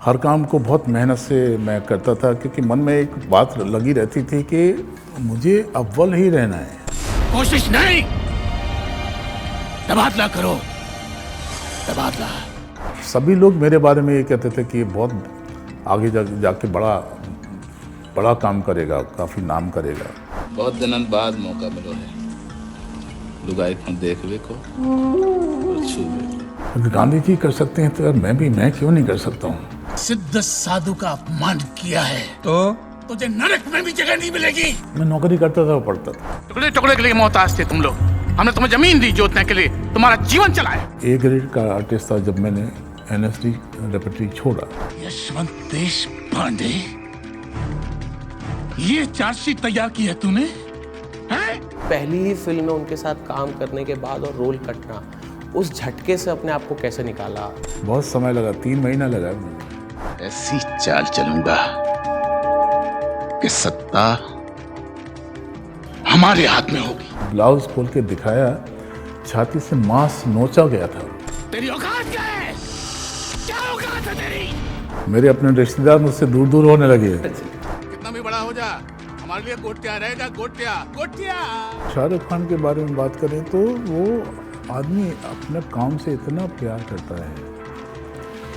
हर काम को बहुत मेहनत से मैं करता था क्योंकि मन में एक बात लगी रहती थी कि मुझे अव्वल ही रहना है। कोशिश नहीं, तबादला करो, तबादला। सभी लोग मेरे बारे में ये कहते थे कि ये बहुत आगे जाके बड़ा काम करेगा, काफ़ी नाम करेगा। बहुत दिनों बाद मौका मिलो है, लुगाई को देखवे को और छूवे। अगर गांधी जी कर सकते हैं तो यार मैं क्यों नहीं कर सकता हूँ। सिद्ध साधु का अपमान किया है तो तुझे नरक में भी जगह नहीं मिलेगी। मैं नौकरी करता था और पढ़ता था। टुकड़े टुकड़े के लिए मोहताज थे तुम लोग, हमने तुम्हें जमीन दी जोतने के लिए, तुम्हारा जीवन चलाया। ए ग्रेड का आर्टिस्ट था जब मैंने NSD रेpertory छोड़ा। यशवंत देश पांडे, ये चार्जशीट तैयार की है तूने? हैं? पहली ही फिल्म में उनके साथ काम करने के बाद और रोल कटना, उस झटके से अपने आप को कैसे निकाला? बहुत समय लगा, 3 महीना लगा। ऐसी चाल चलूंगा कि सत्ता हमारे हाथ में होगी। ब्लाउज खोल के दिखाया, छाती से मांस नोचा गया था। तेरी औकात क्या है? क्या औकात है तेरी? मेरे अपने रिश्तेदार मुझसे दूर दूर होने लगे। कितना भी बड़ा हो जा, हमारे लिए गोटिया रहेगा, गोटिया गोटिया। शाहरुख खान के बारे में बात करें तो वो आदमी अपने काम से इतना प्यार करता है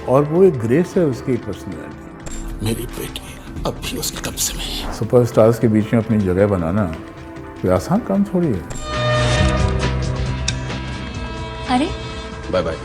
और वो एक ग्रेस है उसकी पर्सनैलिटी। मेरी बेटी अब भी उसके कब्जे में है। सुपरस्टार्स के बीच में अपनी जगह बनाना कोई आसान काम थोड़ी है। अरे बाय बाय।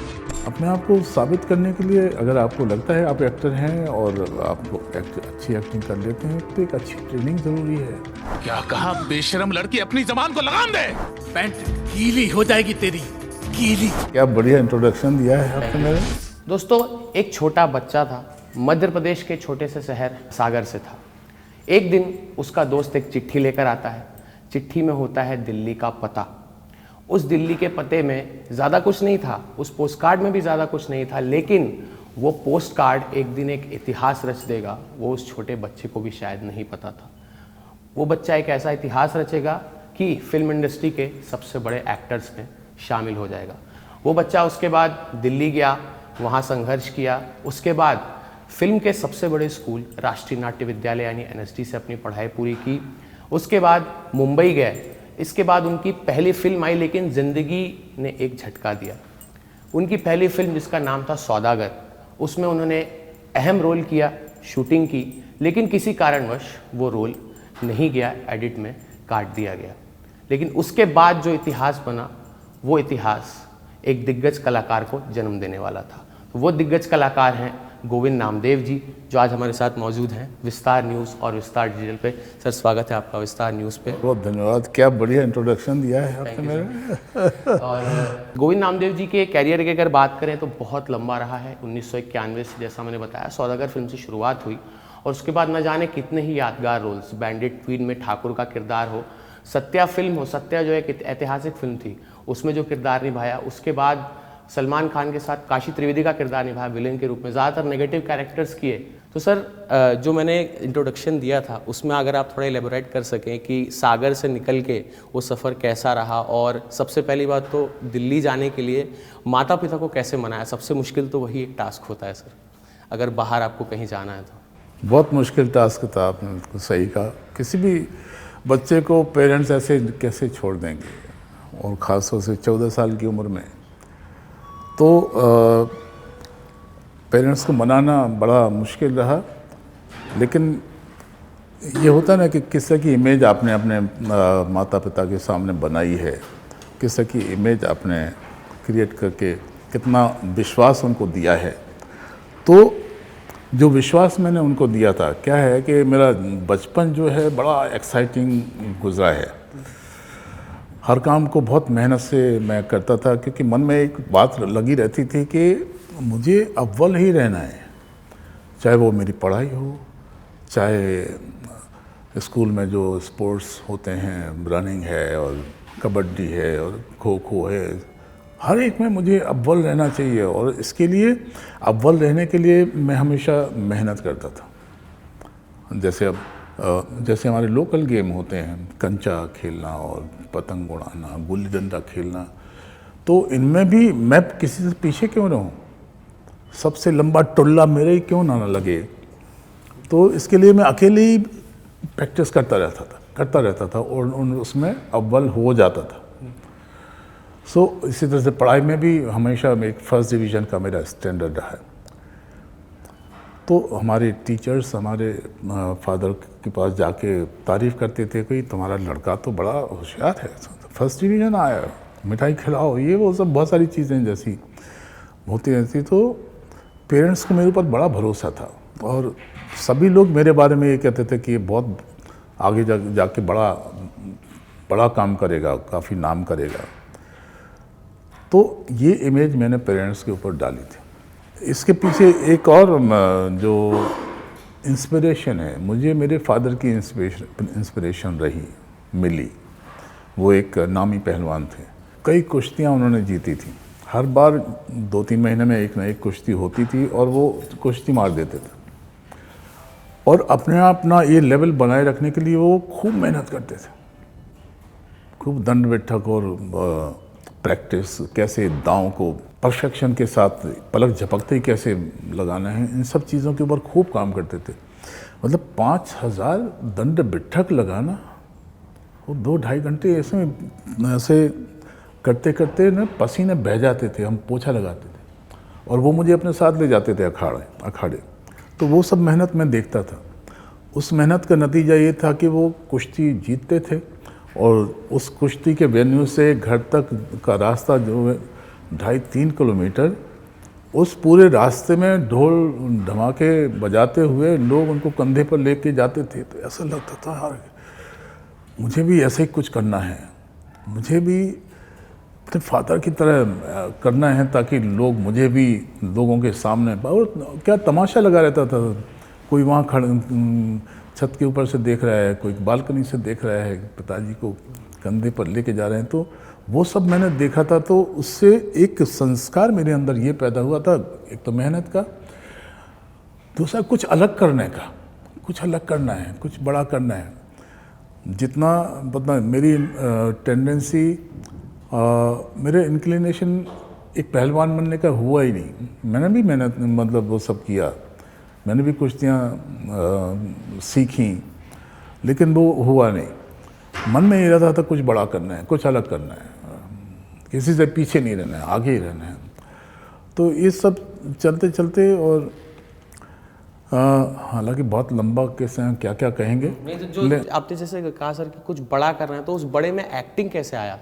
अपने आप को साबित करने के लिए अगर आपको लगता है आप एक्टर हैं और आपको अच्छी एक्टिंग कर लेते हैं तो एक अच्छी ट्रेनिंग जरूरी है। क्या कहा बेशरम लड़की, अपनी जबान को लगाम दे, पैंट गीली हो जाएगी तेरी, गीली। क्या बढ़िया इंट्रोडक्शन दिया है आपने मेरे। दोस्तों, एक छोटा बच्चा था, मध्य प्रदेश के छोटे से शहर सागर से था। एक दिन उसका दोस्त एक चिट्ठी लेकर आता है। चिट्ठी में होता है दिल्ली का पता। उस दिल्ली के पते में ज़्यादा कुछ नहीं था, उस पोस्ट कार्ड में भी ज़्यादा कुछ नहीं था, लेकिन वो पोस्ट कार्ड एक दिन एक इतिहास रच देगा। वो उस छोटे बच्चे को भी शायद नहीं पता था। वो बच्चा एक ऐसा इतिहास रचेगा कि फिल्म इंडस्ट्री के सबसे बड़े एक्टर्स में शामिल हो जाएगा। वो बच्चा उसके बाद दिल्ली गया, वहाँ संघर्ष किया। उसके बाद फिल्म के सबसे बड़े स्कूल राष्ट्रीय नाट्य विद्यालय यानी NSD से अपनी पढ़ाई पूरी की। उसके बाद मुंबई गए। इसके बाद उनकी पहली फिल्म आई, लेकिन ज़िंदगी ने एक झटका दिया। उनकी पहली फिल्म जिसका नाम था सौदागर, उसमें उन्होंने अहम रोल किया, शूटिंग की, लेकिन किसी कारणवश वो रोल नहीं गया, एडिट में काट दिया गया। लेकिन उसके बाद जो इतिहास बना, वो इतिहास एक दिग्गज कलाकार को जन्म देने वाला था। तो वो दिग्गज कलाकार हैं गोविंद नामदेव जी, जो आज हमारे साथ मौजूद हैं विस्तार न्यूज़ और विस्तार डिजिटल पे। सर, स्वागत है आपका विस्तार न्यूज़ पे। बहुत धन्यवाद। क्या बढ़िया इंट्रोडक्शन दिया है आपने मेरे। और गोविंद नामदेव जी के कैरियर की अगर बात करें तो बहुत लंबा रहा है। 1991 से, जैसा मैंने बताया, सौदागर फिल्म से शुरुआत हुई और उसके बाद न जाने कितने ही यादगार रोल्स, बैंडिट क्वीन में ठाकुर का किरदार हो, सत्या फिल्म हो, सत्या जो एक ऐतिहासिक फिल्म थी, उसमें जो किरदार निभाया। उसके बाद सलमान खान के साथ काशी त्रिवेदी का किरदार निभाया विलेन के रूप में, ज़्यादातर नेगेटिव कैरेक्टर्स किए। तो सर, जो मैंने इंट्रोडक्शन दिया था उसमें अगर आप थोड़ा एलेबोरेट कर सकें कि सागर से निकल के वो सफ़र कैसा रहा, और सबसे पहली बात तो दिल्ली जाने के लिए माता पिता को कैसे मनाया। सबसे मुश्किल तो वही एक टास्क होता है सर, अगर बाहर आपको कहीं जाना है तो। बहुत मुश्किल टास्क था, आपने बिल्कुल सही कहा। किसी भी बच्चे को पेरेंट्स ऐसे कैसे छोड़ देंगे, और ख़ासतौर से 14 साल की उम्र में। तो पेरेंट्स को मनाना बड़ा मुश्किल रहा, लेकिन ये होता ना कि किस तरह की इमेज आपने अपने माता पिता के सामने बनाई है, किस तरह की इमेज आपने क्रिएट करके कितना विश्वास उनको दिया है। तो जो विश्वास मैंने उनको दिया था, क्या है कि मेरा बचपन जो है बड़ा एक्साइटिंग गुजरा है। हर काम को बहुत मेहनत से मैं करता था क्योंकि मन में एक बात लगी रहती थी कि मुझे अव्वल ही रहना है, चाहे वो मेरी पढ़ाई हो, चाहे स्कूल में जो स्पोर्ट्स होते हैं, रनिंग है और कबड्डी है और खो खो है, हर एक में मुझे अव्वल रहना चाहिए। और इसके लिए अव्वल रहने के लिए मैं हमेशा मेहनत करता था। जैसे हमारे लोकल गेम होते हैं, कंचा खेलना और पतंग उड़ाना, गुल्ली डंडा खेलना, तो इनमें भी मैं किसी से पीछे क्यों रहूं। सबसे लंबा टुल्ला मेरे ही क्यों ना लगे। तो इसके लिए मैं अकेले ही प्रैक्टिस करता रहता था और उसमें अव्वल हो जाता था। सो इसी तरह से पढ़ाई में भी हमेशा एक फर्स्ट डिवीज़न का मेरा स्टैंडर्ड रहा है। तो हमारे टीचर्स हमारे फादर के पास जाके तारीफ़ करते थे कि तुम्हारा लड़का तो बड़ा होशियार है, फर्स्ट डिवीज़न आया, मिठाई खिलाओ, ये वो सब बहुत सारी चीज़ें जैसी होती रहती। तो पेरेंट्स को मेरे ऊपर बड़ा भरोसा था और सभी लोग मेरे बारे में ये कहते थे कि ये बहुत आगे जाके बड़ा काम करेगा, काफ़ी नाम करेगा। तो ये इमेज मैंने पेरेंट्स के ऊपर डाली थी। इसके पीछे एक और जो इंस्पिरेशन है, मुझे मेरे फादर की इंस्पिरेशन मिली। वो एक नामी पहलवान थे, कई कुश्तियाँ उन्होंने जीती थी। हर बार 2-3 महीने में एक न एक कुश्ती होती थी और वो कुश्ती मार देते थे और अपना ये लेवल बनाए रखने के लिए वो खूब मेहनत करते थे, खूब दंड बैठक और प्रैक्टिस, कैसे दांव को परफेक्शन के साथ पलक झपकते ही कैसे लगाना है, इन सब चीज़ों के ऊपर खूब काम करते थे। मतलब 5000 दंड बैठक लगाना, वो 2-2.5 घंटे ऐसे करते करते ना पसीने बह जाते थे, हम पोछा लगाते थे और वो मुझे अपने साथ ले जाते थे अखाड़े। तो वो सब मेहनत मैं देखता था। उस मेहनत का नतीजा ये था कि वो कुश्ती जीतते थे और उस कुश्ती के वेन्यू से घर तक का रास्ता जो है 2.5-3 किलोमीटर, उस पूरे रास्ते में ढोल धमाके बजाते हुए लोग उनको कंधे पर लेके जाते थे। तो ऐसा लगता था यार मुझे भी ऐसे ही कुछ करना है, मुझे भी अपने फादर की तरह करना है ताकि लोग मुझे भी लोगों के सामने, और क्या तमाशा लगा रहता था। कोई वहाँ छत के ऊपर से देख रहा है, कोई बालकनी से देख रहा है, पिताजी को कंधे पर लेके जा रहे हैं। तो वो सब मैंने देखा था। तो उससे एक संस्कार मेरे अंदर ये पैदा हुआ था, एक तो मेहनत का, दूसरा कुछ अलग करने का, कुछ अलग करना है, कुछ बड़ा करना है। जितना मतलब मेरी टेंडेंसी, मेरे इंक्लिनेशन एक पहलवान बनने का हुआ ही नहीं। मैंने भी मेहनत मतलब वो सब किया, मैंने भी कुश्तियाँ सीखी, लेकिन वो हुआ नहीं। मन में ये रहता था कुछ बड़ा करना है, कुछ अलग करना है, किसी से पीछे नहीं रहना है, आगे ही रहना है। तो ये सब चलते चलते और हालांकि बहुत लंबा कैसे हैं, क्या क्या कहेंगे। नहीं तो जो आपने जैसे कहा सर कि कुछ बड़ा करना है, तो उस बड़े में एक्टिंग कैसे आया?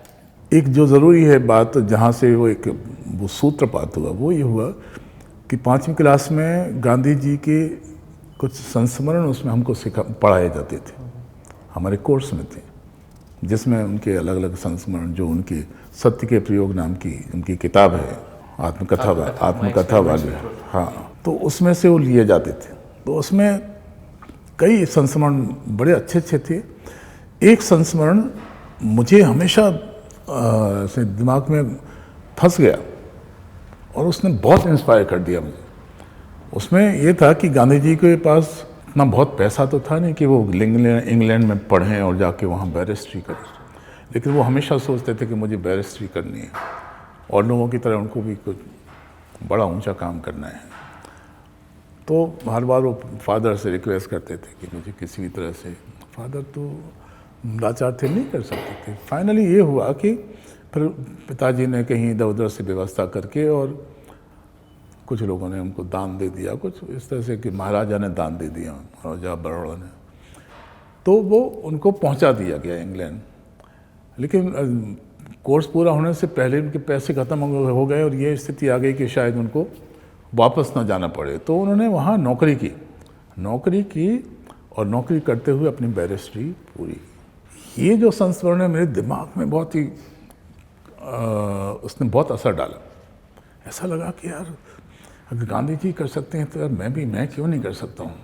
एक जो ज़रूरी है बात, जहाँ से वो सूत्रपात हुआ, वो ये हुआ कि 5वीं क्लास में गांधी जी के कुछ संस्मरण उसमें हमको पढ़ाए जाते थे, हमारे कोर्स में थे, जिसमें उनके अलग अलग संस्मरण, जो उनकी सत्य के प्रयोग नाम की उनकी किताब है, आत्मकथा वाली, हाँ, तो उसमें से वो लिए जाते थे। तो उसमें कई संस्मरण बड़े अच्छे अच्छे थे। एक संस्मरण मुझे हमेशा से दिमाग में फंस गया और उसने बहुत इंस्पायर कर दिया मुझे। उसमें ये था कि गांधी जी के पास इतना बहुत पैसा तो था नहीं कि वो इंग्लैंड में पढ़ें और जाके वहाँ बैरिस्ट्री करें, लेकिन वो हमेशा सोचते थे कि मुझे बैरिस्ट्री करनी है और लोगों की तरह उनको भी कुछ बड़ा ऊंचा काम करना है। तो हर बार वो फादर से रिक्वेस्ट करते थे कि मुझे किसी भी तरह से, फादर तो लाचार थे, नहीं कर सकते थे। फाइनली ये हुआ कि फिर पिताजी ने कहीं इधर उधर से व्यवस्था करके और कुछ लोगों ने उनको दान दे दिया, कुछ इस तरह से कि महाराजा ने दान दे दिया, राजा बड़ौदा ने, तो वो उनको पहुंचा दिया गया इंग्लैंड। लेकिन कोर्स पूरा होने से पहले उनके पैसे ख़त्म हो गए और ये स्थिति आ गई कि शायद उनको वापस ना जाना पड़े। तो उन्होंने वहाँ नौकरी की और नौकरी करते हुए अपनी बैरिस्ट्री पूरी। ये जो संस्मरण है मेरे दिमाग में बहुत ही उसने बहुत असर डाला। ऐसा लगा कि यार अगर गांधी जी कर सकते हैं तो यार मैं क्यों नहीं कर सकता हूँ।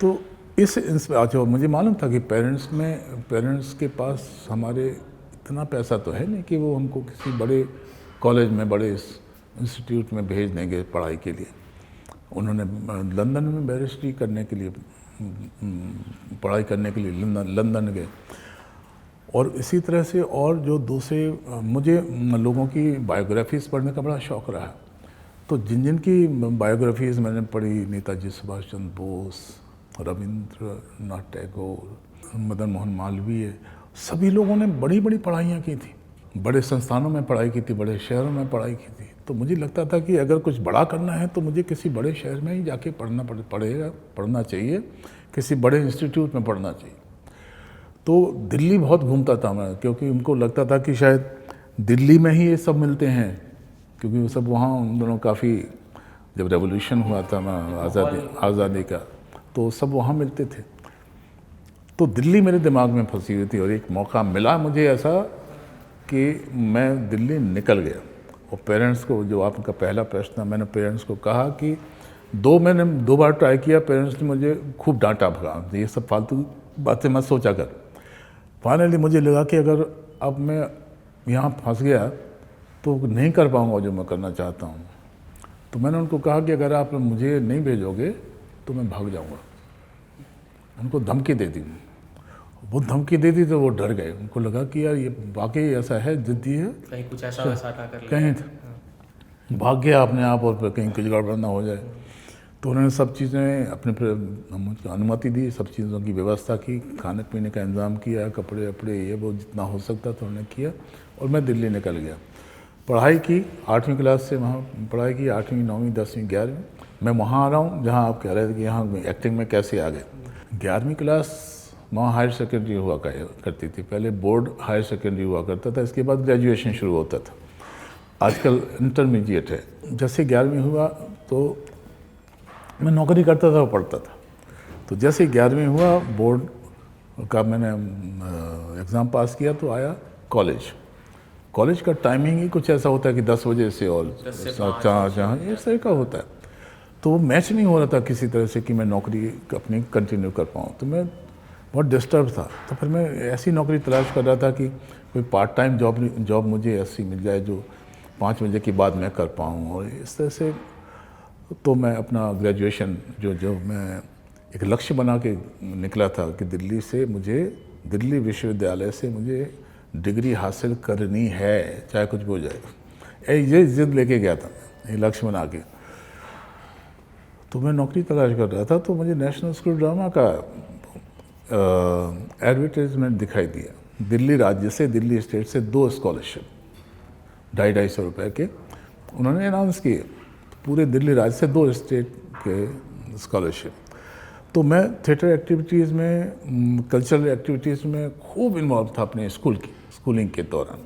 तो अच्छा, मुझे मालूम था कि पेरेंट्स के पास हमारे इतना पैसा तो है नहीं कि वो हमको किसी बड़े कॉलेज में, बड़े इंस्टीट्यूट में भेज देंगे पढ़ाई के लिए। उन्होंने लंदन में बैरिस्ट्री करने के लिए, पढ़ाई करने के लिए लंदन गए। और इसी तरह से और जो दूसरे, मुझे लोगों की बायोग्राफीज़ पढ़ने का बड़ा शौक़ रहा। तो जिन जिन की बायोग्राफीज मैंने पढ़ी, नेताजी सुभाष चंद्र बोस, रविंद्रनाथ टैगोर, मदन मोहन मालवीय, सभी लोगों ने बड़ी बड़ी पढ़ाइयाँ की थी, बड़े संस्थानों में पढ़ाई की थी, बड़े शहरों में पढ़ाई की थी। तो मुझे लगता था कि अगर कुछ बड़ा करना है तो मुझे किसी बड़े शहर में ही जाके पढ़ना चाहिए, किसी बड़े इंस्टीट्यूट में पढ़ना चाहिए। तो दिल्ली बहुत घूमता था मैं, क्योंकि उनको लगता था कि शायद दिल्ली में ही ये सब मिलते हैं, क्योंकि वो सब वहाँ उन दोनों काफ़ी, जब रेवोल्यूशन हुआ था ना आज़ादी का, तो सब वहाँ मिलते थे। तो दिल्ली मेरे दिमाग में फंसी हुई थी और एक मौका मिला मुझे ऐसा कि मैं दिल्ली निकल गया। और पेरेंट्स को, जो आपका पहला प्रश्न था, मैंने पेरेंट्स को कहा कि मैंने 2 बार ट्राई किया, पेरेंट्स ने मुझे खूब डांटा, भगा ये सब फालतू बातें मत सोचा कर। फाइनली मुझे लगा कि अगर अब मैं यहाँ फंस गया तो नहीं कर पाऊँगा जो मैं करना चाहता हूँ। तो मैंने उनको कहा कि अगर आप मुझे नहीं भेजोगे तो मैं भाग जाऊँगा। उनको धमकी दे दी। वो धमकी दे दी तो वो डर गए। उनको लगा कि यार ये वाकई ऐसा है, जिद्दी है, कहीं कुछ ऐसा वैसा ना कर ले, कहीं भाग गया अपने आप और फिर कहीं कुछ गड़बड़ ना हो जाए। तो उन्होंने सब चीज़ें अपने मुझको अनुमति दी, सब चीज़ों की व्यवस्था की, खाने पीने का इंतज़ाम किया, कपड़े वपड़े ये वो जितना हो सकता था उन्होंने किया, और मैं दिल्ली निकल गया। पढ़ाई की 8वीं क्लास से वहाँ पढ़ाई की, 8वीं 9वीं 10वीं 11वीं। मैं वहाँ आ रहा हूँ जहाँ आप कह रहे थे कि यहाँ एक्टिंग में कैसे आ गए। 11वीं क्लास वहाँ हायर सेकेंडरी हुआ करती थी, पहले बोर्ड हायर सेकेंडरी हुआ करता था, इसके बाद ग्रेजुएशन शुरू होता था। आजकल इंटरमीडिएट है। जैसे 11वीं हुआ तो मैं नौकरी करता था और पढ़ता था। तो जैसे 11वीं हुआ, बोर्ड का मैंने एग्ज़ाम पास किया तो आया कॉलेज का टाइमिंग ही कुछ ऐसा होता है कि 10 बजे से और 4 इस तरह का होता है। तो वो मैच नहीं हो रहा था किसी तरह से कि मैं नौकरी अपनी कंटिन्यू कर पाऊँ। तो मैं बहुत डिस्टर्ब था। तो फिर मैं ऐसी नौकरी तलाश कर रहा था कि कोई पार्ट टाइम जॉब मुझे ऐसी मिल जाए जो 5 बजे के बाद मैं कर पाऊँ। और इस तरह से तो मैं अपना ग्रेजुएशन जो मैं एक लक्ष्य बना के निकला था कि दिल्ली विश्वविद्यालय से मुझे डिग्री हासिल करनी है, चाहे कुछ भी हो जाएगा। ये जिद लेके गया था, ये लक्ष्य बना के। तो मैं नौकरी तलाश कर रहा था, तो मुझे नेशनल स्कूल ड्रामा का एडवर्टाइजमेंट दिखाई दिया। दिल्ली राज्य से, दिल्ली स्टेट से 2 स्कॉलरशिप 250-250 रुपये के उन्होंने अनाउंस किए। पूरे दिल्ली राज्य से 2 स्टेट के स्कॉलरशिप। तो मैं थिएटर एक्टिविटीज़ में, कल्चरल एक्टिविटीज़ में खूब इन्वॉल्व था अपने स्कूलिंग के दौरान।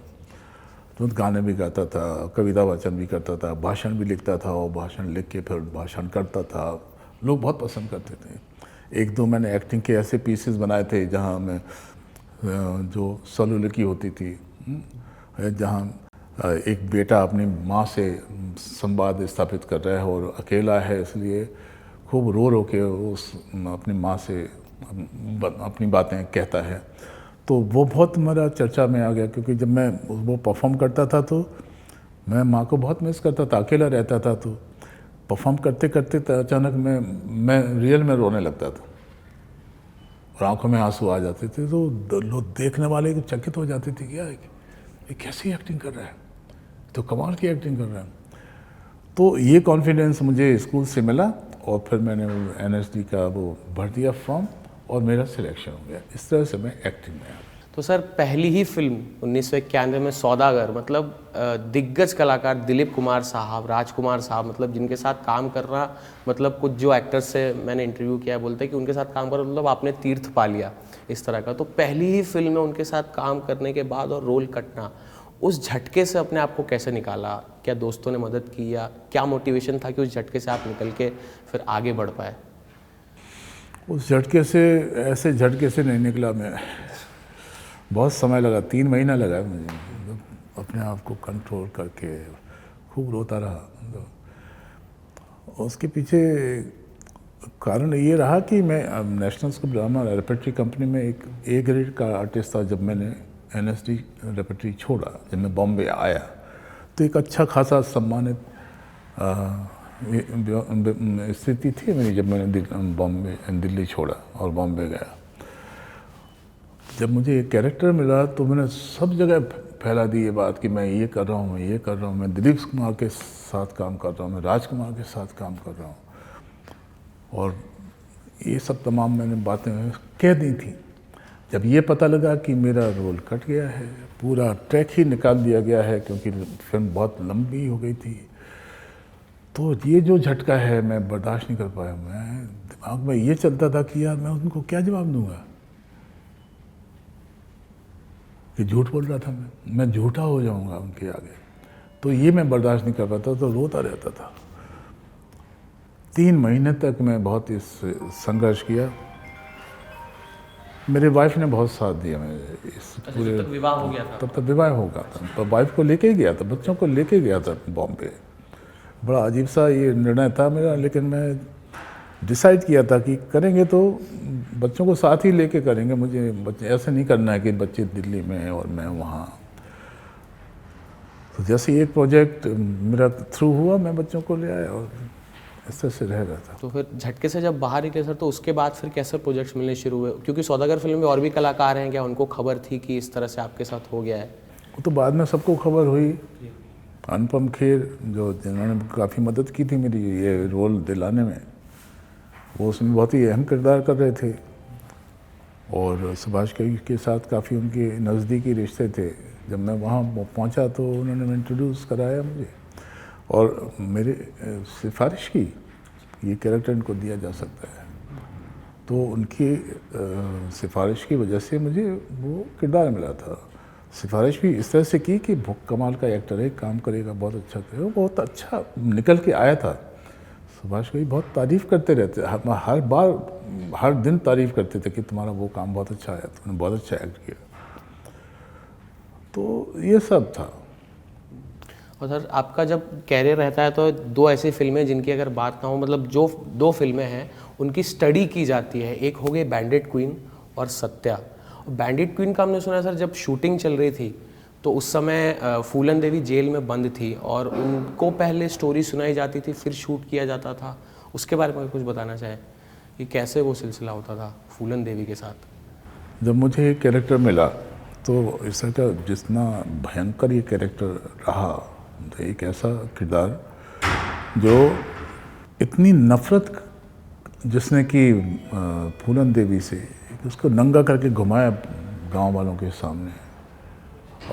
तो गाने भी गाता था, कविता वाचन भी करता था, भाषण भी लिखता था और भाषण लिख के फिर भाषण करता था। लोग बहुत पसंद करते थे। 1-2 मैंने एक्टिंग के ऐसे पीसेस बनाए थे जहाँ मैं जो सलूलकी होती थी, जहाँ एक बेटा अपनी माँ से संवाद स्थापित कर रहा है और अकेला है, इसलिए खूब रो के अपनी माँ से अपनी बातें कहता है। तो वो बहुत मेरा चर्चा में आ गया, क्योंकि जब मैं वो परफॉर्म करता था तो मैं माँ को बहुत मिस करता था, अकेला रहता था। तो परफॉर्म करते करते अचानक मैं रियल में रोने लगता था और आंखों में आंसू आ जाते थे। तो लोग देखने वाले चकित हो जाते थे, क्या ये कैसी एक्टिंग कर रहा है, तो कमाल की एक्टिंग कर रहा है। तो ये कॉन्फिडेंस मुझे स्कूल से मिला और फिर मैंने NSD का वो भर दिया फॉर्म और मेरा सिलेक्शन हो गया। इस तरह से मैं एक्टिंग में आया। तो सर, पहली ही फिल्म 1991 में सौदागर, मतलब दिग्गज कलाकार दिलीप कुमार साहब, राजकुमार साहब, मतलब जिनके साथ काम करना, मतलब कुछ जो एक्टर्स से मैंने इंटरव्यू किया बोलते हैं कि उनके साथ काम करना मतलब आपने तीर्थ पा लिया इस तरह का। तो पहली ही फिल्म में उनके साथ काम करने के बाद और रोल कटना, उस झटके से अपने आप को कैसे निकाला? क्या दोस्तों ने मदद की या क्या मोटिवेशन था कि उस झटके से आप निकल के फिर आगे बढ़ पाए? उस झटके से, ऐसे झटके से नहीं निकला मैं। बहुत समय लगा, 3 महीना लगा मुझे अपने आप को कंट्रोल करके। खूब रोता रहा। उसके पीछे कारण ये रहा कि मैं national school drama repertory company में एक A ग्रेड का आर्टिस्ट था। जब मैंने NSD रेपर्टरी छोड़ा, जब मैं बॉम्बे आया, तो एक अच्छा खासा सम्मानित स्थिति थी मेरी जब मैंने दिल्ली छोड़ा और बॉम्बे गया। जब मुझे एक कैरेक्टर मिला तो मैंने सब जगह फैला दी ये बात कि मैं ये कर रहा हूँ, मैं दिलीप कुमार के साथ काम कर रहा हूँ, मैं राजकुमार के साथ काम कर रहा हूँ। और ये सब तमाम मैंने बातें कह दी थी। जब ये पता लगा कि मेरा रोल कट गया है, पूरा ट्रैक ही निकाल दिया गया है क्योंकि फिल्म बहुत लंबी हो गई थी, तो ये जो झटका है मैं बर्दाश्त नहीं कर पाया। मैं दिमाग में ये चलता था कि यार मैं उनको क्या जवाब दूंगा कि झूठ बोल रहा था, मैं झूठा हो जाऊंगा उनके आगे। तो ये मैं बर्दाश्त नहीं कर पाता, तो रोता रहता था। 3 महीने तक मैं बहुत इस संघर्ष किया। मेरे वाइफ ने बहुत साथ दिया मेरे इस पूरे। तब विवाह हो गया था? तब तक विवाह हो गया था, तो वाइफ को लेके ही गया था, बच्चों को लेके गया था बॉम्बे। बड़ा अजीब सा ये निर्णय था मेरा, लेकिन मैं डिसाइड किया था कि करेंगे तो बच्चों को साथ ही लेके करेंगे। मुझे बच्चे ऐसे नहीं करना है कि बच्चे दिल्ली में हैं और मैं वहाँ। तो जैसे एक प्रोजेक्ट मेरा थ्रू हुआ, मैं बच्चों को ले आया और इस तरह से रह रहा था। तो फिर झटके से जब बाहर निकले सर, तो उसके बाद फिर कैसे प्रोजेक्ट्स मिलने शुरू हुए? क्योंकि सौदागर फिल्म में और भी कलाकार हैं, क्या उनको खबर थी कि इस तरह से आपके साथ हो गया है? वो तो बाद में सबको खबर हुई। अनुपम खेर जो जिन्होंने काफ़ी मदद की थी मेरी ये रोल दिलाने में, वो उसमें बहुत ही अहम किरदार कर रहे थे। और सुभाष के साथ काफ़ी उनके नज़दीकी रिश्ते थे। जब मैं वहाँ पहुँचा तो उन्होंने इंट्रोड्यूस कराया मुझे और मेरे सिफारिश की ये कैरेक्टर इनको दिया जा सकता है। तो उनकी सिफारिश की वजह से मुझे वो किरदार मिला था। सिफारिश भी इस तरह से की कि बहुत कमाल का एक्टर है, काम करेगा, बहुत अच्छा करेगा। बहुत अच्छा निकल के आया था। सुभाष की बहुत तारीफ़ करते रहते, हर बार हर दिन तारीफ़ करते थे कि तुम्हारा वो काम बहुत अच्छा आया, तुमने बहुत अच्छा एक्ट किया। तो ये सब था। और सर आपका जब कैरियर रहता है तो 2 ऐसी फिल्में जिनकी अगर बात ना हो, मतलब जो 2 फिल्में हैं उनकी स्टडी की जाती है। एक हो गई बैंडिट क्वीन और सत्या। बैंडिट क्वीन का हमने सुना है सर, जब शूटिंग चल रही थी तो उस समय फूलन देवी जेल में बंद थी और उनको पहले स्टोरी सुनाई जाती थी, फिर शूट किया जाता था। उसके बारे में कुछ बताना चाहें कि कैसे वो सिलसिला होता था फूलन देवी के साथ? जब मुझे एक कैरेक्टर मिला तो इस तरह का जितना भयंकर ये कैरेक्टर रहा, तो एक ऐसा किरदार जो इतनी नफ़रत जिसने की फूलन देवी से, उसको नंगा करके घुमाया गांव वालों के सामने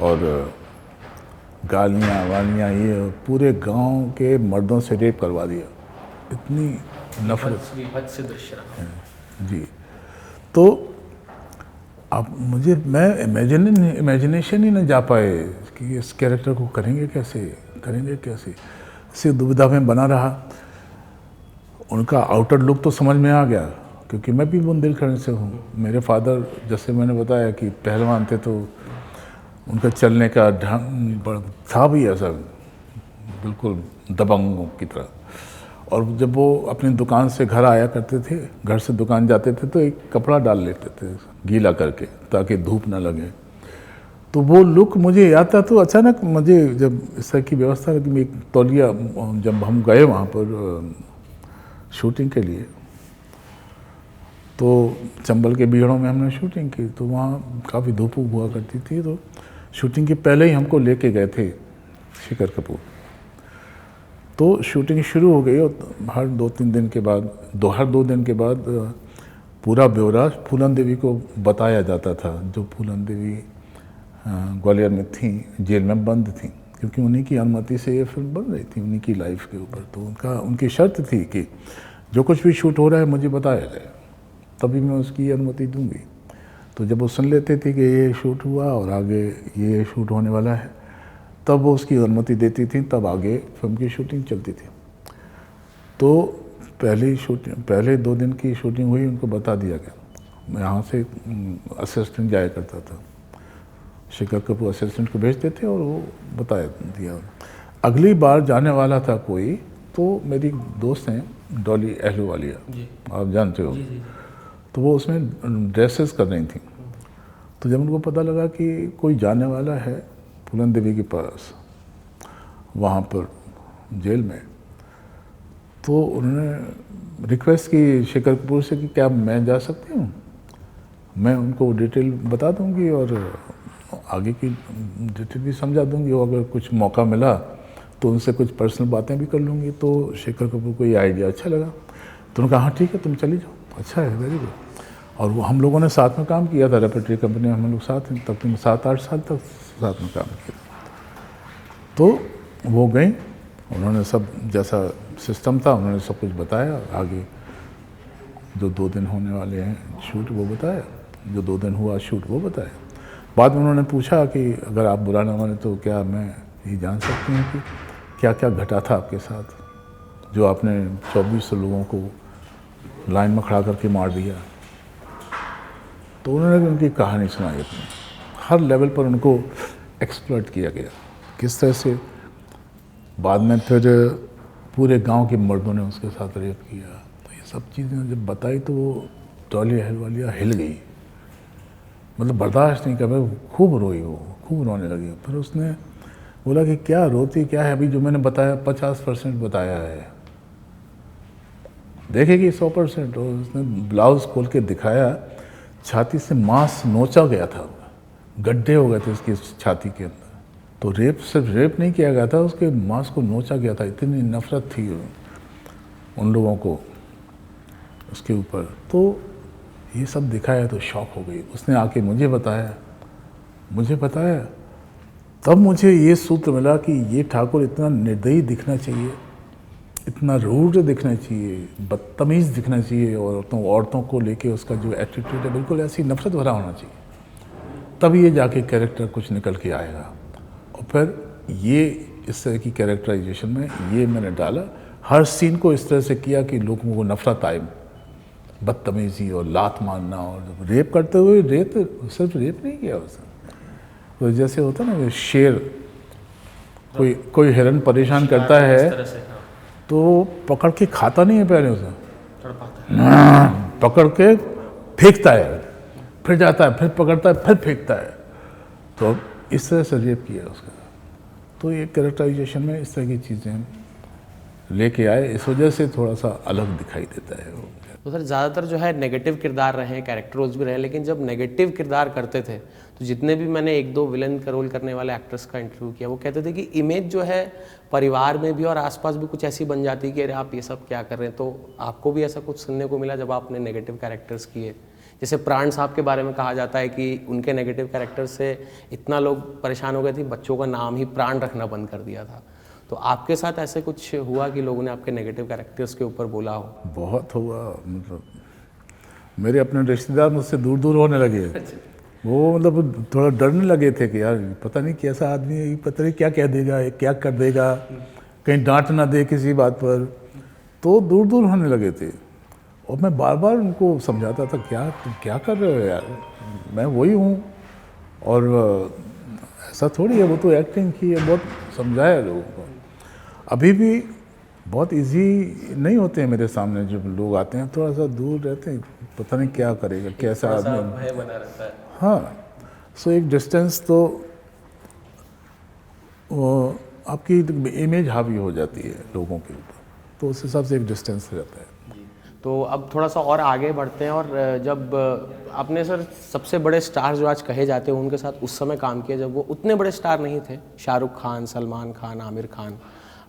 और गालियाँ वालियाँ, ये पूरे गांव के मर्दों से रेप करवा दिया। इतनी नफरत से दृश्य रहा। जी। तो अब मैं इमेजिनेशन ही न जा पाए कि इस कैरेक्टर को करेंगे कैसे। इसी दुविधा में बना रहा। उनका आउटर लुक तो समझ में आ गया क्योंकि मैं भी बुंदेलखंड से हूँ। मेरे फादर, जैसे मैंने बताया कि पहलवान थे, तो उनका चलने का ढंग था भी ऐसा बिल्कुल दबंगों की तरह। और जब वो अपनी दुकान से घर आया करते थे, घर से दुकान जाते थे, तो एक कपड़ा डाल लेते थे गीला करके ताकि धूप ना लगे। तो वो लुक मुझे याद था। तो अचानक मुझे जब इस तरह की व्यवस्था लगी, एक तौलिया, जब हम गए वहाँ पर शूटिंग के लिए, तो चंबल के बीहड़ों में हमने शूटिंग की। तो वहाँ काफ़ी धूप हुआ करती थी। तो शूटिंग के पहले ही हमको लेके गए थे शिखर कपूर। तो शूटिंग शुरू हो गई और हर 2-3 दिन के बाद, हर 2 दिन के बाद पूरा ब्यौरा फूलन देवी को बताया जाता था। जो फूलन देवी ग्वालियर में थी, जेल में बंद थी, क्योंकि उन्हीं की अनुमति से ये फिल्म बन रही थी, उन्हीं की लाइफ के ऊपर। तो उनकी शर्त थी कि जो कुछ भी शूट हो रहा है मुझे बताया जाए, तभी मैं उसकी अनुमति दूंगी। तो जब वो सुन लेते थे कि ये शूट हुआ और आगे ये शूट होने वाला है, तब वो उसकी अनुमति देती थी, तब आगे फिल्म की शूटिंग चलती थी। तो पहले 2 दिन की शूटिंग हुई, उनको बता दिया गया। यहाँ से असिस्टेंट जाया करता था, शिखर कपूर असिस्टेंट को भेजते थे और वो बताया दिया। अगली बार जाने वाला था कोई, तो मेरी दोस्त हैं डॉली अहलूवालिया, आप जानते हो। तो वो उसमें ड्रेसेस कर रही थी। तो जब उनको पता लगा कि कोई जाने वाला है फूलन देवी के पास वहाँ पर जेल में, तो उन्होंने रिक्वेस्ट की शिखर कपूर से कि क्या मैं जा सकती हूँ, मैं उनको डिटेल बता दूँगी और आगे की डिटेल भी समझा दूँगी, और अगर कुछ मौका मिला तो उनसे कुछ पर्सनल बातें भी कर लूँगी। तो शेखर कपूर को ये आइडिया अच्छा लगा, तो उन्होंने कहा हाँ ठीक है तुम चली जाओ, अच्छा है, वेरी गुड। और वो हम लोगों ने साथ में काम किया था, रेपर्टरी कंपनी में हम लोग साथ में तकरीबन 7-8 साल तक साथ में काम किया। तो वो गई, उन्होंने सब जैसा सिस्टम था उन्होंने सब कुछ बताया, आगे जो 2 दिन होने वाले हैं शूट वो बताया, जो 2 दिन हुआ शूट वो बताया। बाद में उन्होंने पूछा कि अगर आप बुरा ना माने तो क्या मैं ये जान सकती हूँ कि क्या क्या घटा था आपके साथ, जो आपने 2400 लोगों को लाइन में खड़ा करके मार दिया। तो उन्होंने उनकी कहानी सुनाई अपनी, हर लेवल पर उनको एक्सप्लॉइट किया गया, किस तरह से बाद में फिर पूरे गांव के मर्दों ने उसके साथ रेप किया। तो ये सब चीज़ें जब बताई तो वो टॉली अहलुवालिया हिल गई, मतलब बर्दाश्त नहीं कर पाई, खूब रोई, वो खूब रोने लगी। फिर उसने बोला कि क्या रोती क्या है, अभी जो मैंने बताया 50% बताया है, देखेगी 100%। और उसने ब्लाउज खोल के दिखाया, छाती से मांस नोचा गया था, गड्ढे हो गए थे उसकी छाती के अंदर। तो रेप सिर्फ रेप नहीं किया गया था, उसके मांस को नोचा गया था, इतनी नफरत थी उन लोगों को उसके ऊपर। तो ये सब दिखाया तो शॉक हो गई। उसने आके मुझे बताया, तब मुझे ये सूत्र मिला कि ये ठाकुर इतना निर्दयी दिखना चाहिए, इतना रूड दिखना चाहिए, बदतमीज़ दिखना चाहिए, औरतों को लेके उसका जो एटीट्यूड है बिल्कुल ऐसी नफरत भरा होना चाहिए, तब ये जाके कैरेक्टर कुछ निकल के आएगा। और फिर ये इस तरह की कैरेक्टराइजेशन में ये मैंने डाला, हर सीन को इस तरह से किया कि लोगों को नफरत आए, बदतमीज़ी और लात मारना, और रेप करते हुए सिर्फ रेप नहीं किया उसने। तो जैसे होता ना शेर, कोई हिरन परेशान करता है तो पकड़ के खाता नहीं है, पहले उसे पकड़ के फेंकता है, फिर जाता है, फिर पकड़ता है, फिर फेंकता है। तो इस तरह से रेप किया उसका। तो ये कैरेक्टराइजेशन में इस तरह की चीज़ें लेके आए, इस वजह से थोड़ा सा अलग दिखाई देता है वो। तो सर ज़्यादातर जो है नेगेटिव किरदार रहे हैं, कैरेक्टर रोल्स भी रहे, लेकिन जब नेगेटिव किरदार करते थे तो जितने भी मैंने 1-2 विलन का रोल करने वाले एक्टर्स का इंटरव्यू किया, वो कहते थे कि इमेज जो है परिवार में भी और आसपास भी कुछ ऐसी बन जाती है कि अरे आप ये सब क्या कर रहे हैं। तो आपको भी ऐसा कुछ सुनने को मिला जब आपने नेगेटिव कैरेक्टर्स किए? जैसे प्राण साहब के बारे में कहा जाता है कि उनके नेगेटिव कैरेक्टर से इतना लोग परेशान हो गए थे, बच्चों का नाम ही प्राण रखना बंद कर दिया था। तो आपके साथ ऐसे कुछ हुआ कि लोगों ने आपके नेगेटिव कैरेक्टर्स के ऊपर बोला हो? बहुत हुआ, मतलब मेरे अपने रिश्तेदार मुझसे दूर दूर होने लगे। वो मतलब थोड़ा डरने लगे थे कि यार पता नहीं कैसा आदमी है, पता नहीं क्या कह देगा, क्या कर देगा, कहीं डांट ना दे किसी बात पर। तो दूर दूर होने लगे थे। और मैं बार बार उनको समझाता था, तुम क्या कर रहे हो यार, मैं वही हूँ, और ऐसा थोड़ी है, वो तो एक्टिंग की है। बहुत समझाया लोगों को। अभी भी बहुत इजी नहीं होते हैं मेरे सामने जो लोग आते हैं, थोड़ा सा दूर रहते हैं, पता नहीं क्या करेगा, कैसा आदमी भय बना रहता है। हाँ, सो एक डिस्टेंस तो वो आपकी इमेज हावी हो जाती है लोगों के ऊपर, तो उस हिसाब से एक डिस्टेंस रहता है। तो अब थोड़ा सा और आगे बढ़ते हैं, और जब आपने सर सबसे बड़े स्टार जो आज कहे जाते हैं उनके साथ उस समय काम किया जब वो उतने बड़े स्टार नहीं थे, शाहरुख खान, सलमान खान, आमिर खान,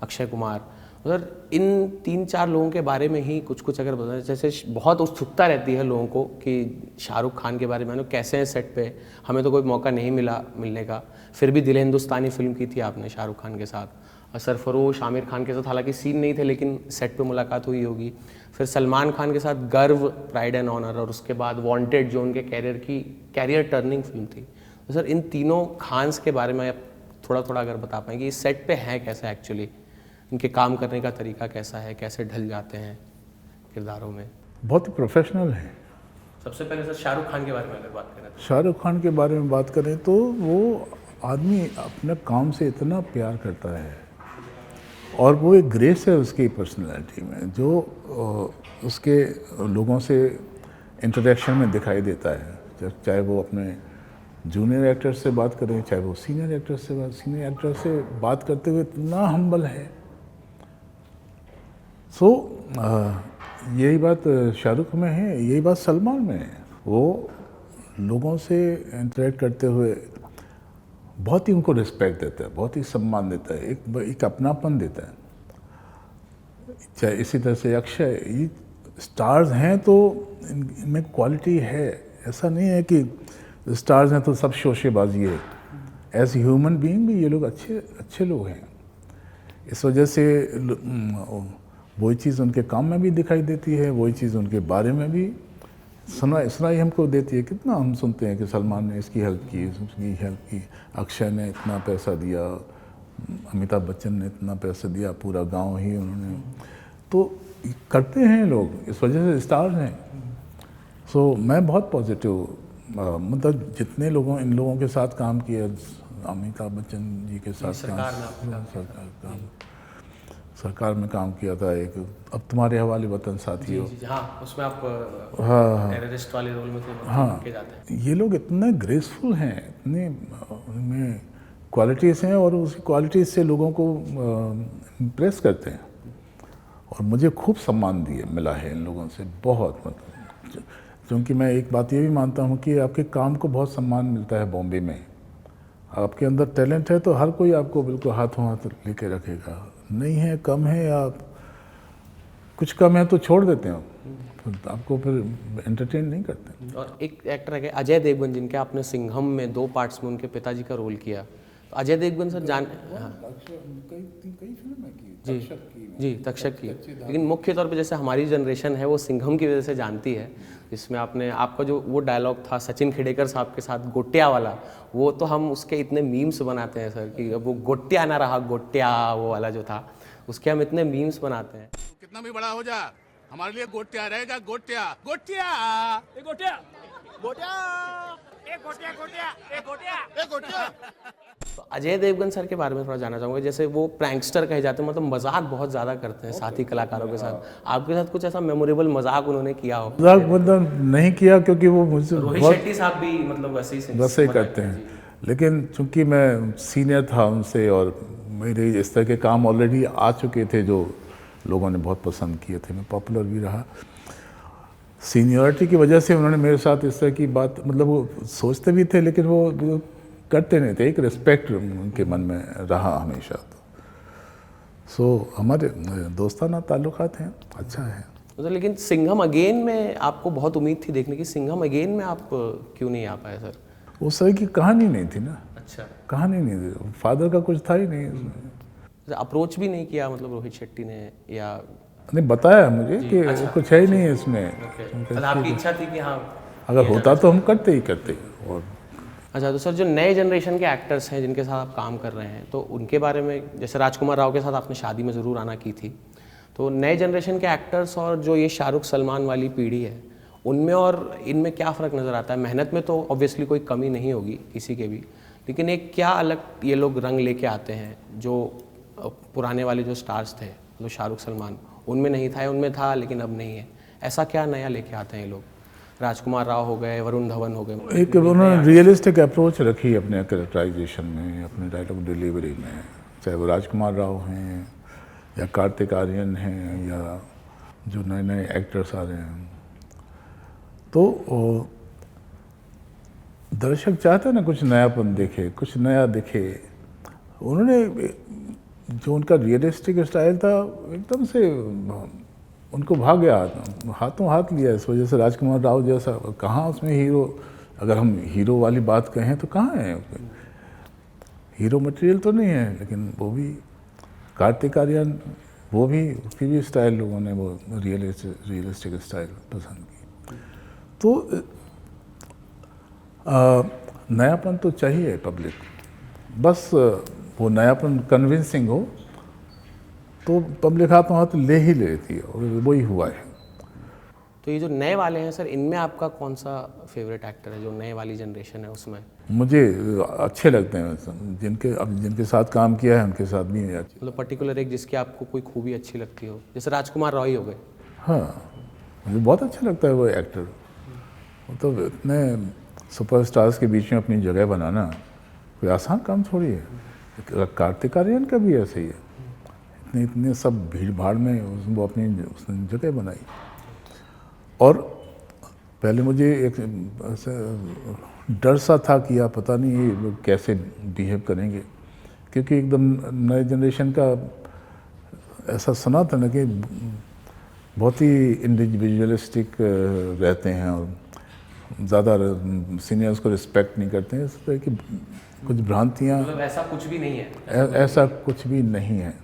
अक्षय कुमार। सर इन 3-4 लोगों के बारे में ही कुछ अगर बताएं, जैसे बहुत उत्सुकता रहती है लोगों को कि शाहरुख खान के बारे में कैसे हैं सेट पे, हमें तो कोई मौका नहीं मिलने का, फिर भी दिल हिंदुस्तानी फिल्म की थी आपने शाहरुख खान के साथ, और सरफरोश आमिर खान के साथ हालांकि सीन नहीं थे लेकिन सेट पे मुलाकात हुई होगी, फिर सलमान खान के साथ गर्व, प्राइड एंड ऑनर, और उसके बाद वांटेड जो उनके कैरियर टर्निंग फिल्म थी। तो सर इन तीनों खान्स के बारे में आप थोड़ा अगर बता पाएँ कि इस सेट पे हैं कैसा, एक्चुअली इनके काम करने का तरीका कैसा है, कैसे ढल जाते हैं किरदारों में? बहुत ही प्रोफेशनल है। सबसे पहले सर शाहरुख खान के बारे में अगर बात करें तो शाहरुख खान के बारे में बात करें तो वो आदमी अपने काम से इतना प्यार करता है, और वो एक ग्रेस है उसकी पर्सनालिटी में जो उसके लोगों से इंटरेक्शन में दिखाई देता है। चाहे वो अपने जूनियर एक्टर से बात करें, चाहे वो सीनियर एक्टर से बात करते हुए इतना हम्बल है। सो यही बात शाहरुख में है, यही बात सलमान में है। वो लोगों से इंटरेक्ट करते हुए बहुत ही उनको रिस्पेक्ट देता है, बहुत ही सम्मान देता है, एक अपनापन देता है। चाहे इसी तरह से अक्षय, ये स्टार्स हैं तो इनमें क्वालिटी है। ऐसा नहीं है कि स्टार्स हैं तो सब शोशेबाजी है। एज ह्यूमन बीइंग भी ये लोग अच्छे लोग हैं। इस वजह से वही चीज़ उनके काम में भी दिखाई देती है, वही चीज़ उनके बारे में भी सुनाई हमको देती है। कितना हम सुनते हैं कि सलमान ने इसकी हेल्प की, उसकी हेल्प की, अक्षय ने इतना पैसा दिया, अमिताभ बच्चन ने इतना पैसा दिया, पूरा गांव ही उन्होंने, तो करते हैं लोग, इस वजह से स्टार्स हैं। सो मैं बहुत पॉजिटिव, मतलब जितने इन लोगों के साथ काम किया, अमिताभ बच्चन जी के साथ सरकार में काम किया था। एक अब तुम्हारे हवाले वतन साथी हो, हाँ, उसमें आप टेररिस्ट वाले रोल में थे। हाँ, ये लोग इतने ग्रेसफुल हैं, इतने उनमें क्वालिटीज़ हैं और उस क्वालिटीज़ से लोगों को इम्प्रेस करते हैं। और मुझे खूब सम्मान मिला है इन लोगों से, बहुत। मतलब क्योंकि मैं एक बात ये भी मानता हूँ कि आपके काम को बहुत सम्मान मिलता है बॉम्बे में। आपके अंदर टैलेंट है तो हर कोई आपको बिल्कुल हाथों हाथ लेके रखेगा। नहीं है, कम है, या कुछ कम है तो छोड़ देते हैं, तो आपको फिर एंटरटेन नहीं करते। और एक एक्टर है अजय देवगन, जिनके आपने सिंघम में 2 पार्ट्स में उनके पिताजी का रोल किया। तो अजय देवगन सर कई फिल्में की, जी तक्षक की, लेकिन मुख्य तौर पे जैसे हमारी जनरेशन है वो सिंघम की वजह से जानती है। इसमें आपका जो वो डायलॉग था सचिन खेडेकर साहब के साथ गोटिया वाला, वो तो हम उसके इतने मीम्स बनाते हैं सर कि अब वो गोटिया ना रहा गोटिया, वो वाला जो था उसके हम इतने मीम्स बनाते हैं। कितना भी बड़ा हो जा, हमारे लिए गोटिया रहेगा। गोटिया गोटिया गोटिया गोटिया गोटिया गोटिया गोटिया। तो अजय देवगन सर के बारे में थोड़ा जानना चाहूँगा। जैसे वो प्रैंकस्टर कहे जाते हैं, मतलब मजाक बहुत ज़्यादा करते हैं साथी कलाकारों के साथ। आपके साथ कुछ ऐसा मेमोरेबल मजाक उन्होंने किया हो? मजाक मतलब नहीं किया, क्योंकि वो मुझसे रोहित शेट्टी साहब भी मतलब वैसे ही करते हैं। लेकिन चूंकि मैं सीनियर था उनसे और मेरे इस तरह के काम ऑलरेडी आ चुके थे जो लोगों ने बहुत पसंद किए थे, मैं पॉपुलर भी रहा। सीनियरिटी की वजह से उन्होंने मेरे साथ इस तरह की बात, मतलब वो सोचते भी थे लेकिन वो करते नहीं थे। एक रिस्पेक्ट उनके मन में रहा हमेशा। सो हमारे दोस्ताना ताल्लुकात हैं, अच्छा है। तो लेकिन सिंघम अगेन में आपको बहुत उम्मीद थी देखने की, सिंघम अगेन में आप क्यों नहीं आ पाए सर? उस तरह की कहानी नहीं थी ना। अच्छा, कहानी नहीं थी, फादर का कुछ था ही नहीं इसमें। अप्रोच भी नहीं किया मतलब रोहित शेट्टी ने, या नहीं बताया मुझे कि अच्छा, कुछ है ही नहीं इसमें। मतलब आपकी इच्छा थी कि हाँ अगर होता तो हम करते ही। और अच्छा, तो सर जो नए जनरेशन के एक्टर्स हैं जिनके साथ आप काम कर रहे हैं, तो उनके बारे में, जैसे राजकुमार राव के साथ आपने शादी में ज़रूर आना की थी, तो नए जनरेशन के एक्टर्स और जो ये शाहरुख सलमान वाली पीढ़ी है, उनमें और इनमें क्या फ़र्क नज़र आता है? मेहनत में तो ऑब्वियसली कोई कमी नहीं होगी किसी के भी, लेकिन एक क्या अलग ये लोग रंग लेके आते हैं जो पुराने वाले जो स्टार्स थे, जो शाहरुख सलमान, उनमें नहीं था, उनमें था लेकिन अब नहीं है। ऐसा क्या नया लेके आते हैं ये लोग? राजकुमार राव हो गए, वरुण धवन हो गए। एक उन्होंने रियलिस्टिक अप्रोच रखी अपने कैरेक्टराइजेशन में, अपने डायलॉग डिलीवरी में, चाहे वो राजकुमार राव हैं या कार्तिक आर्यन हैं या जो नए नए एक्टर्स आ रहे हैं। तो दर्शक चाहते हैं ना कुछ नयापन देखे, कुछ नया दिखे। उन्होंने जो उनका रियलिस्टिक स्टाइल था एकदम से उनको भाग गया, हाथों हाथ लिया। इस वजह से राजकुमार राव जैसा कहाँ उसमें हीरो, अगर हम हीरो वाली बात कहें तो कहाँ है, हीरो मटेरियल तो नहीं है, लेकिन वो भी कार्तिक आर्यन, वो भी, उसकी भी स्टाइल लोगों ने वो रियलिस्टिक स्टाइल पसंद की। तो नयापन तो चाहिए पब्लिक, बस वो नयापन कन्विंसिंग हो तो पब्लिक हाथों हाथ ले ही लेती है, और वही हुआ है। तो ये जो नए वाले हैं सर, इनमें आपका कौन सा फेवरेट एक्टर है जो नए वाली जनरेशन है उसमें? मुझे अच्छे लगते हैं जिनके साथ काम किया है उनके साथ भी मतलब पर्टिकुलर एक जिसकी आपको कोई खूबी अच्छी लगती हो, जैसे राजकुमार राव ही हो गए? हाँ, मुझे बहुत अच्छा लगता है वो एक्टर। वो तो इतने सुपरस्टार्स के बीच में अपनी जगह बनाना कोई आसान काम थोड़ी है। कार्तिक आर्यन का भी ऐसे ही है, इतने सब भीड़ भाड़ में वो अपनी उसने जगह बनाई। और पहले मुझे एक ऐसा डर सा था कि यार पता नहीं ये लोग कैसे बिहेव करेंगे, क्योंकि एकदम नए जनरेशन का ऐसा सुना था ना कि बहुत ही इंडिविजुअलिस्टिक रहते हैं और ज़्यादा सीनियर्स को रिस्पेक्ट नहीं करते हैं। इस तरह की कुछ भ्रांतियाँ, मतलब ऐसा कुछ भी नहीं है। ऐसा कुछ भी नहीं है।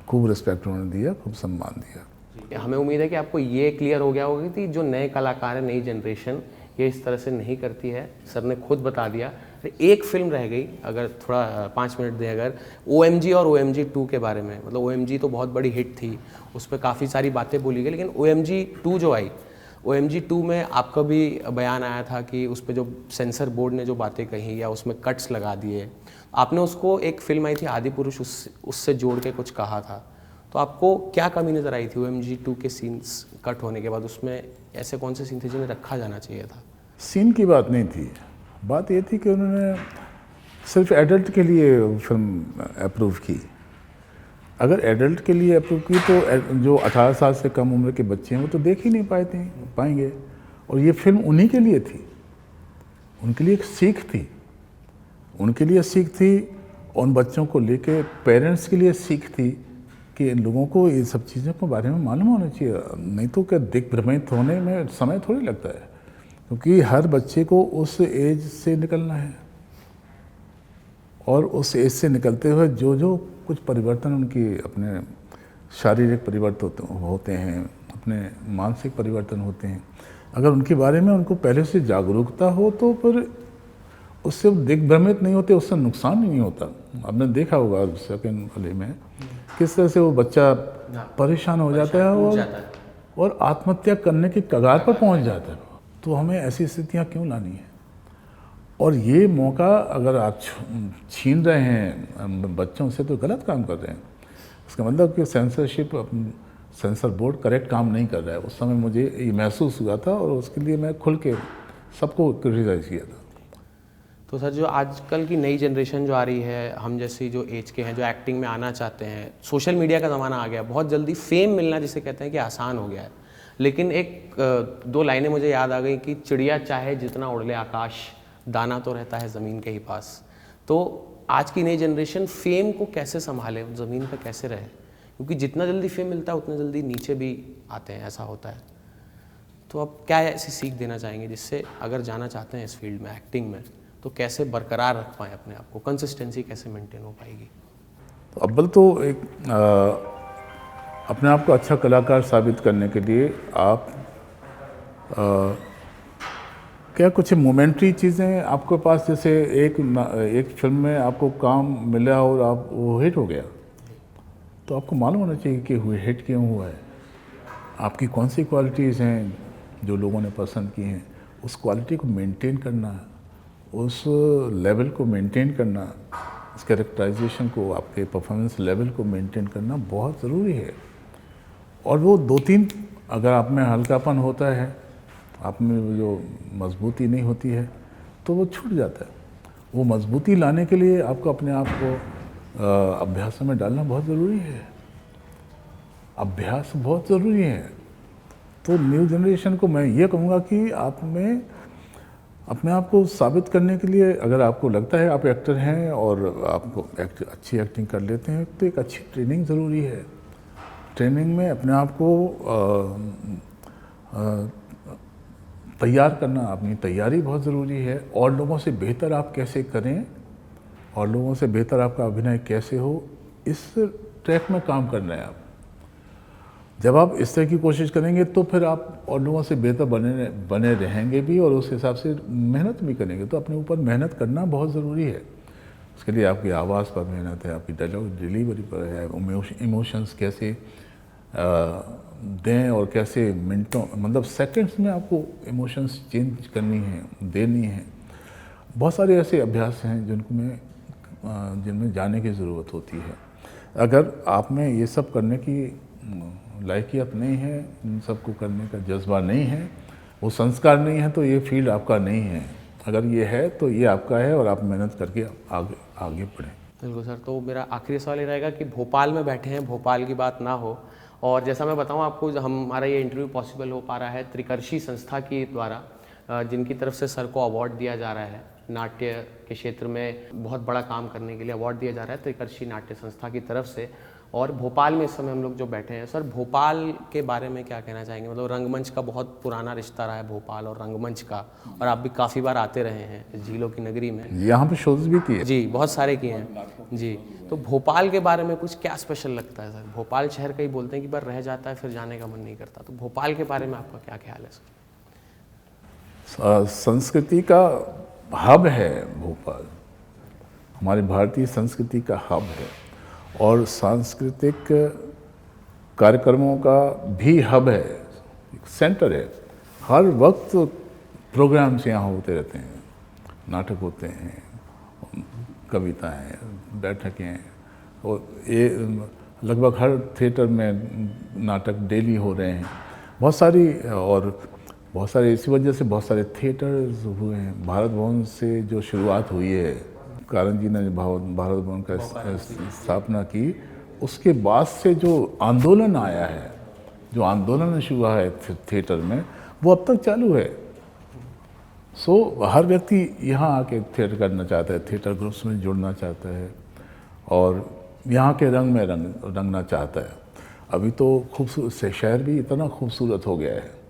खूब रिस्पेक्ट उन्होंने दिया, खूब सम्मान दिया। हमें उम्मीद है कि आपको ये क्लियर हो गया होगा कि जो नए कलाकार हैं, नई जनरेशन ये इस तरह से नहीं करती है। सर ने खुद बता दिया। एक फिल्म रह गई, अगर थोड़ा 5 मिनट दें, अगर OMG और OMG 2 के बारे में। मतलब OMG तो बहुत बड़ी हिट थी, उस पर काफ़ी सारी बातें बोली गई, लेकिन OMG 2 जो आई, OMG 2 में आपका भी बयान आया था कि उस पर जो सेंसर बोर्ड ने जो बातें कही या उसमें कट्स लगा दिए, आपने उसको, एक फिल्म आई थी आदि पुरुष, उससे जोड़ के कुछ कहा था। तो आपको क्या कमी नज़र आई थी OMG 2 के सीन्स कट होने के बाद? उसमें ऐसे कौन से सीन थे जिन्हें रखा जाना चाहिए था? सीन की बात नहीं थी, बात ये थी कि उन्होंने सिर्फ एडल्ट के लिए फिल्म अप्रूव की। अगर एडल्ट के लिए अप्रूव की तो जो 18 साल से कम उम्र के बच्चे हैं वो तो देख ही नहीं पाएंगे। और ये फिल्म उन्हीं के लिए थी, उनके लिए एक सीख थी, उनके लिए सीख थी। उन बच्चों को लेके पेरेंट्स के लिए सीख थी कि इन लोगों को ये सब चीज़ों के बारे में मालूम होना चाहिए, नहीं तो क्या दिग्भ्रमित होने में समय थोड़ी लगता है, क्योंकि हर बच्चे को उस एज से निकलना है और उस एज से निकलते हुए जो जो कुछ परिवर्तन उनकी अपने शारीरिक परिवर्तन होते हैं, अपने मानसिक परिवर्तन होते हैं, अगर उनके बारे में उनको पहले से जागरूकता हो तो फिर उससे दिग्भ्रमित नहीं होते, उससे नुकसान नहीं होता। आपने देखा होगा सेकंड वाले में किस तरह से वो बच्चा परेशान हो जाता है और आत्महत्या करने की कगार पर पहुंच जाता है। तो हमें ऐसी स्थितियां क्यों लानी है? और ये मौका अगर आप छीन रहे हैं बच्चों से तो गलत काम कर रहे हैं। इसका मतलब कि सेंसर बोर्ड करेक्ट काम नहीं कर रहा है। उस समय मुझे ये महसूस हुआ था और उसके लिए मैं खुल के सबको क्रिटिसाइज किया था। तो सर, जो आजकल की नई जनरेशन जो आ रही है, हम जैसी जो एज के हैं, जो एक्टिंग में आना चाहते हैं, सोशल मीडिया का ज़माना आ गया, बहुत जल्दी फेम मिलना जिसे कहते हैं कि आसान हो गया है। लेकिन एक 2 लाइनें मुझे याद आ गई कि चिड़िया चाहे जितना उड़ ले आकाश, दाना तो रहता है ज़मीन के ही पास। तो आज की नई जनरेशन फेम को कैसे संभाले, ज़मीन पर कैसे रहे? क्योंकि जितना जल्दी फेम मिलता है उतना जल्दी नीचे भी आते हैं, ऐसा होता है। तो आप क्या ऐसी सीख देना चाहेंगे जिससे अगर जाना चाहते हैं इस फील्ड में, एक्टिंग में, तो कैसे बरकरार रख पाएँ अपने आप को, कंसिस्टेंसी कैसे मेंटेन हो पाएगी? तो अव्वल तो एक अपने आप को अच्छा कलाकार साबित करने के लिए आप क्या कुछ मोमेंट्री चीज़ें आपके पास, जैसे एक फिल्म में आपको काम मिला और आप वो हिट हो गया, तो आपको मालूम होना चाहिए कि हिट क्यों हुआ है, आपकी कौन सी क्वालिटीज़ हैं जो लोगों ने पसंद की हैं। उस क्वालिटी को मेंटेन करना, उस लेवल को मेंटेन करना, उस कैरेक्टराइजेशन को, आपके परफॉर्मेंस लेवल को मेंटेन करना बहुत ज़रूरी है। और वो 2-3 अगर आप में हल्कापन होता है, आप में जो मजबूती नहीं होती है, तो वो छूट जाता है। वो मजबूती लाने के लिए आपको अपने आप को अभ्यास में डालना बहुत ज़रूरी है। अभ्यास बहुत ज़रूरी है। तो न्यू जनरेशन को मैं ये कहूँगा कि आप में अपने आप को साबित करने के लिए, अगर आपको लगता है आप एक्टर हैं और आपको अच्छी एक्टिंग कर लेते हैं, तो एक अच्छी ट्रेनिंग ज़रूरी है। ट्रेनिंग में अपने आप को तैयार करना, अपनी तैयारी बहुत ज़रूरी है। और लोगों से बेहतर आप कैसे करें और लोगों से बेहतर आपका अभिनय कैसे हो, इस ट्रैक में काम करना है आप। जब आप इस तरह की कोशिश करेंगे तो फिर आप और लोगों से बेहतर बने रहेंगे भी और उस हिसाब से मेहनत भी करेंगे। तो अपने ऊपर मेहनत करना बहुत ज़रूरी है। उसके लिए आपकी आवाज़ पर मेहनत है, आपकी डायलॉग डिलीवरी पर है, इमोशंस कैसे दें और कैसे मिनटों, मतलब सेकंड्स में आपको इमोशंस चेंज करनी है, देनी है। बहुत सारे ऐसे अभ्यास हैं जिनमें जाने की ज़रूरत होती है। अगर आप में ये सब करने की लायकियत नहीं है, इन सबको करने का जज्बा नहीं है, वो संस्कार नहीं है, तो ये फील्ड आपका नहीं है। अगर ये है तो ये आपका है और आप मेहनत करके आगे बढ़ें। बिल्कुल सर। तो मेरा आखिरी सवाल ये रहेगा कि भोपाल में बैठे हैं, भोपाल की बात ना हो और जैसा मैं बताऊं आपको, हमारा ये इंटरव्यू पॉसिबल हो पा रहा है त्रिकर्षी संस्था की द्वारा, जिनकी तरफ से सर को अवार्ड दिया जा रहा है। नाट्य के क्षेत्र में बहुत बड़ा काम करने के लिए अवार्ड दिया जा रहा है त्रिकर्षी नाट्य संस्था की तरफ से। और भोपाल में इस समय हम लोग जो बैठे हैं, सर भोपाल के बारे में क्या कहना चाहेंगे? मतलब रंगमंच का बहुत पुराना रिश्ता रहा है भोपाल और रंगमंच का, और आप भी काफ़ी बार आते रहे हैं झीलों की नगरी में। यहाँ पे शोज भी किए जी, बहुत सारे किए हैं जी। तो भोपाल के बारे में कुछ क्या स्पेशल लगता है सर? भोपाल शहर कई बोलते हैं कि बार रह जाता है फिर जाने का मन नहीं करता, तो भोपाल के बारे में आपका क्या ख्याल है सर? संस्कृति का हब है भोपाल, हमारी भारतीय संस्कृति का हब है, और सांस्कृतिक कार्यक्रमों का भी हब है, एक सेंटर है। हर वक्त प्रोग्राम्स यहाँ होते रहते हैं, नाटक होते हैं, कविताएं, बैठकें, और ये लगभग हर थिएटर में नाटक डेली हो रहे हैं। बहुत सारे इसी वजह से बहुत सारे थिएटर्स हुए हैं। भारत भवन से जो शुरुआत हुई है, कारण जी ने भारत भवन का स्थापना की, उसके बाद से जो आंदोलन आया है, जो आंदोलन शुरू हुआ है थिएटर में, वो अब तक चालू है। हर व्यक्ति यहाँ आके थिएटर करना चाहता है, थिएटर ग्रुप्स में जुड़ना चाहता है, और यहाँ के रंग में रंगना चाहता है। अभी तो खूबसूरत से शहर भी इतना खूबसूरत हो गया है,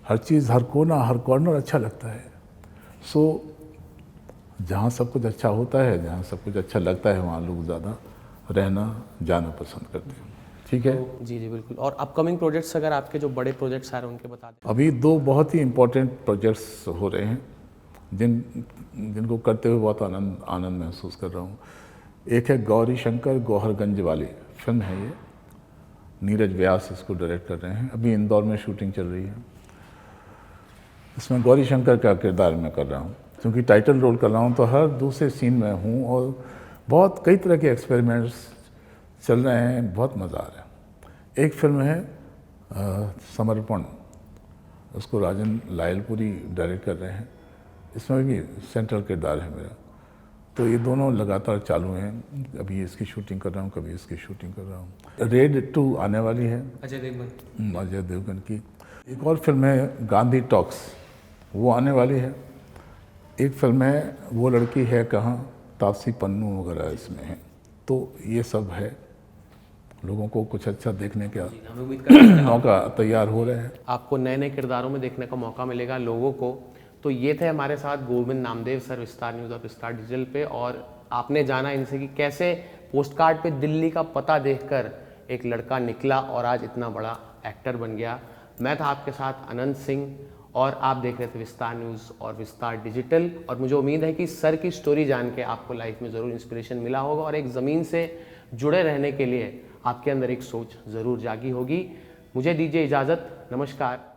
हर चीज़, हर कोना, हर कॉर्नर अच्छा लगता है। जहाँ सब कुछ अच्छा होता है, जहाँ सब कुछ अच्छा लगता है, वहाँ लोग ज़्यादा रहना जाना पसंद करते हैं। ठीक है जी जी बिल्कुल। और अपकमिंग प्रोजेक्ट्स, अगर आपके जो बड़े प्रोजेक्ट्स आ रहे हैं उनके बता दें। अभी 2 बहुत ही इम्पोर्टेंट प्रोजेक्ट्स हो रहे हैं, जिनको करते हुए बहुत आनंद महसूस कर रहा हूँ। एक है गौरी शंकर गौहरगंज वाली फिल्म है, ये नीरज व्यास इसको डायरेक्ट कर रहे हैं। अभी इंदौर में शूटिंग चल रही है। इसमें गौरी शंकर का किरदार मैं कर रहा हूँ, क्योंकि टाइटल रोल कर रहा हूँ, तो हर दूसरे सीन में हूँ, और बहुत कई तरह के एक्सपेरिमेंट्स चल रहे हैं, बहुत मज़ा आ रहा है। एक फिल्म है समर्पण, उसको राजन लायलपुरी डायरेक्ट कर रहे हैं। इसमें भी सेंट्रल किरदार है मेरा। तो ये दोनों लगातार चालू हैं। अभी इसकी शूटिंग कर रहा हूँ, कभी इसकी शूटिंग कर रहा हूँ। रेड 2 आने वाली है, अजय देवगन की। एक और फिल्म है गांधी टॉक्स, वो आने वाली है। एक फिल्म है वो लड़की है कहाँ, तापसी पन्नू वगैरह इसमें है। तो ये सब है, लोगों को कुछ अच्छा देखने का मौका तैयार हो रहे हैं। आपको नए नए किरदारों में देखने का मौका मिलेगा लोगों को। तो ये थे हमारे साथ गोविंद नामदेव सर, विस्तार न्यूज़ और विस्तार डिजिटल पे। और आपने जाना इनसे कि कैसे पोस्टकार्ड पे दिल्ली का पता देखकर एक लड़का निकला और आज इतना बड़ा एक्टर बन गया। मैं था आपके साथ अनंत सिंह, और आप देख रहे थे विस्तार न्यूज़ और विस्तार डिजिटल। और मुझे उम्मीद है कि सर की स्टोरी जान के आपको लाइफ में ज़रूर इंस्पिरेशन मिला होगा, और एक ज़मीन से जुड़े रहने के लिए आपके अंदर एक सोच ज़रूर जागी होगी। मुझे दीजिए इजाज़त, नमस्कार।